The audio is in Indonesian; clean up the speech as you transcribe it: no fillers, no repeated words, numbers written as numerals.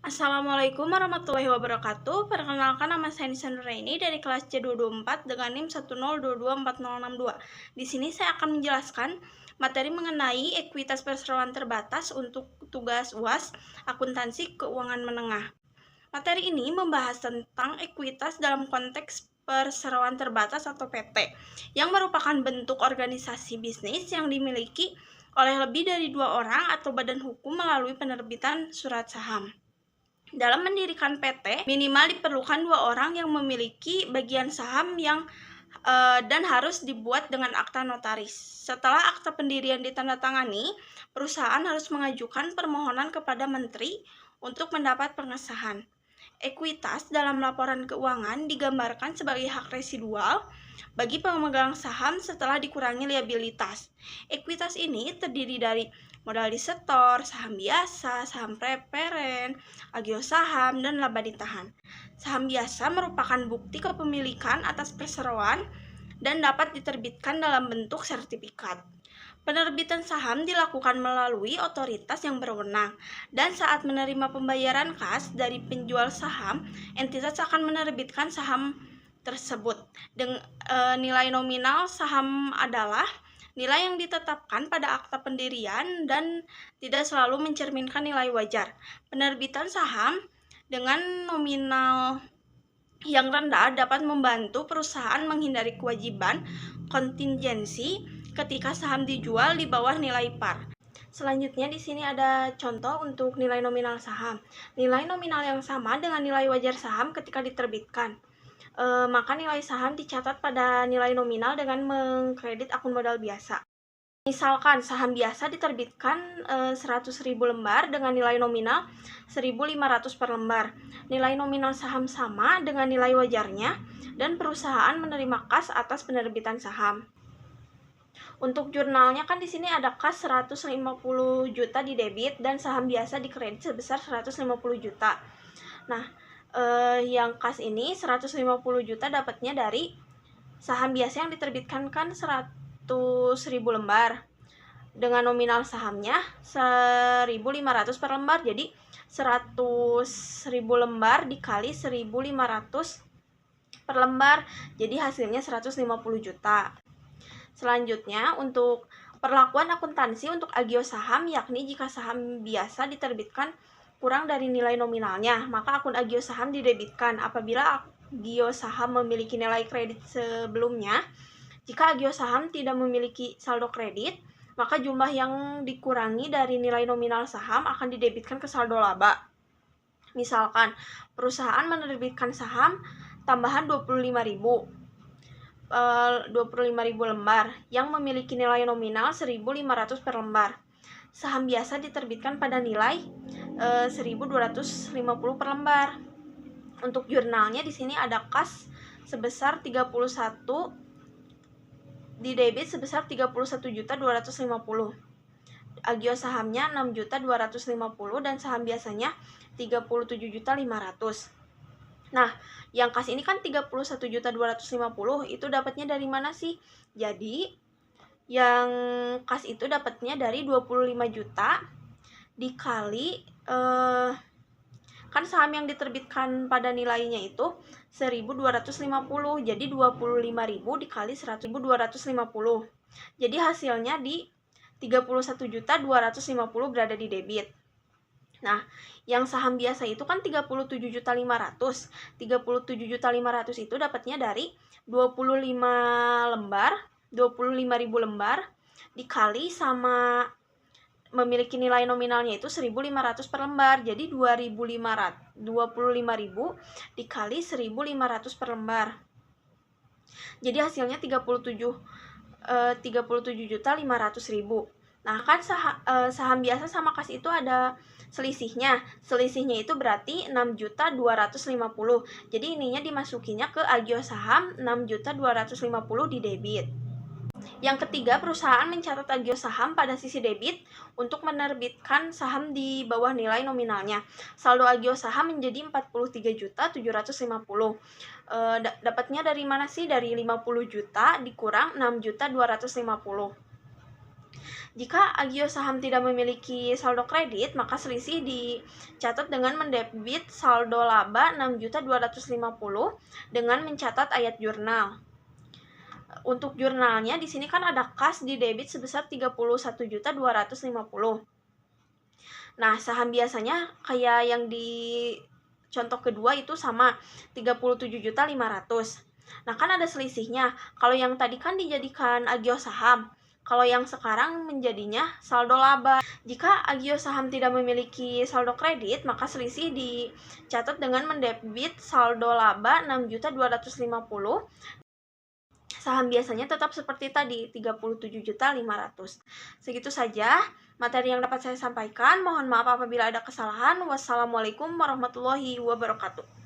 Assalamualaikum warahmatullahi wabarakatuh. Perkenalkan, nama saya Nisa Nuraini dari kelas C224 dengan NIM 102246062. Di sini saya akan menjelaskan materi mengenai ekuitas perseroan terbatas untuk tugas UAS akuntansi keuangan menengah. Materi ini membahas tentang ekuitas dalam konteks perseroan terbatas atau PT, yang merupakan bentuk organisasi bisnis yang dimiliki oleh lebih dari 2 orang atau badan hukum melalui penerbitan surat saham. Dalam mendirikan PT, minimal diperlukan 2 orang yang memiliki bagian saham dan harus dibuat dengan akta notaris. Setelah akta pendirian ditandatangani, perusahaan harus mengajukan permohonan kepada menteri untuk mendapat pengesahan. Ekuitas dalam laporan keuangan digambarkan sebagai hak residual bagi pemegang saham setelah dikurangi liabilitas. Ekuitas ini terdiri dari modal disetor, saham biasa, saham preferen, agio saham, dan laba ditahan. Saham biasa merupakan bukti kepemilikan atas perseroan dan dapat diterbitkan dalam bentuk sertifikat. Penerbitan saham dilakukan melalui otoritas yang berwenang, dan saat menerima pembayaran kas dari penjual saham, entitas akan menerbitkan saham tersebut. Nilai nominal saham adalah nilai yang ditetapkan pada akta pendirian dan tidak selalu mencerminkan nilai wajar. Penerbitan saham dengan nominal yang rendah dapat membantu perusahaan menghindari kewajiban kontingensi ketika saham dijual di bawah nilai par. Selanjutnya di sini ada contoh untuk nilai nominal saham. Nilai nominal yang sama dengan nilai wajar saham ketika diterbitkan. Maka nilai saham dicatat pada nilai nominal dengan mengkredit akun modal biasa. Misalkan saham biasa diterbitkan 100.000 lembar dengan nilai nominal 1.500 per lembar. Nilai nominal saham sama dengan nilai wajarnya dan perusahaan menerima kas atas penerbitan saham. Untuk jurnalnya kan di sini ada kas 150 juta di debit dan saham biasa di kredit sebesar 150 juta. Nah, yang kas ini 150 juta dapatnya dari saham biasa yang diterbitkan kan 100.000 lembar dengan nominal sahamnya 1.500 per lembar, jadi 100.000 lembar dikali 1.500 per lembar, jadi hasilnya 150 juta. Selanjutnya untuk perlakuan akuntansi untuk agio saham, yakni jika saham biasa diterbitkan kurang dari nilai nominalnya, maka akun agio saham didebitkan. Apabila agio saham memiliki nilai kredit sebelumnya, jika agio saham tidak memiliki saldo kredit, maka jumlah yang dikurangi dari nilai nominal saham akan didebitkan ke saldo laba. Misalkan perusahaan menerbitkan saham tambahan 25.000 lembar yang memiliki nilai nominal 1.500 per lembar. Saham biasa diterbitkan pada nilai 1.250 per lembar. Untuk jurnalnya di sini ada kas sebesar 31 di debit sebesar 31.250. Agio sahamnya 6.250 dan saham biasanya 37.500. Nah, yang kas ini kan 31.250, itu dapatnya dari mana sih? Jadi, yang kas itu dapatnya dari 25 juta dikali kan saham yang diterbitkan pada nilainya itu 1.250, jadi 25.000 dikali 100.250. Jadi hasilnya di 31.250 berada di debit. Nah, yang saham biasa itu kan 37.500. 37.500 itu dapatnya dari 25 lembar, 25.000 lembar dikali sama memiliki nilai nominalnya itu 1.500 per lembar. Jadi 25.000 dikali 1.500 per lembar. Jadi hasilnya 37.500.000. Nah, kan saham biasa sama kas itu ada selisihnya. Selisihnya itu berarti 6.250. Jadi ininya dimasukinya ke agio saham 6.250 di debit. Yang ketiga, perusahaan mencatat agio saham pada sisi debit untuk menerbitkan saham di bawah nilai nominalnya. Saldo agio saham menjadi 43.750. Dapatnya dari mana sih? Dari 50 juta dikurang 6.250. Jika agio saham tidak memiliki saldo kredit, maka selisih dicatat dengan mendebit saldo laba 6.250.000 dengan mencatat ayat jurnal. Untuk jurnalnya di sini kan ada kas di debit sebesar 31.250.000. Nah, saham biasanya kayak yang di contoh kedua itu sama 37.500.000. Nah, kan ada selisihnya. Kalau yang tadi kan dijadikan agio saham. Kalau yang sekarang menjadinya saldo laba. Jika agio saham tidak memiliki saldo kredit, maka selisih dicatat dengan mendebit saldo laba 6.250.000. Saham biasanya tetap seperti tadi, 37.500.000. Segitu saja materi yang dapat saya sampaikan. Mohon maaf apabila ada kesalahan. Wassalamualaikum warahmatullahi wabarakatuh.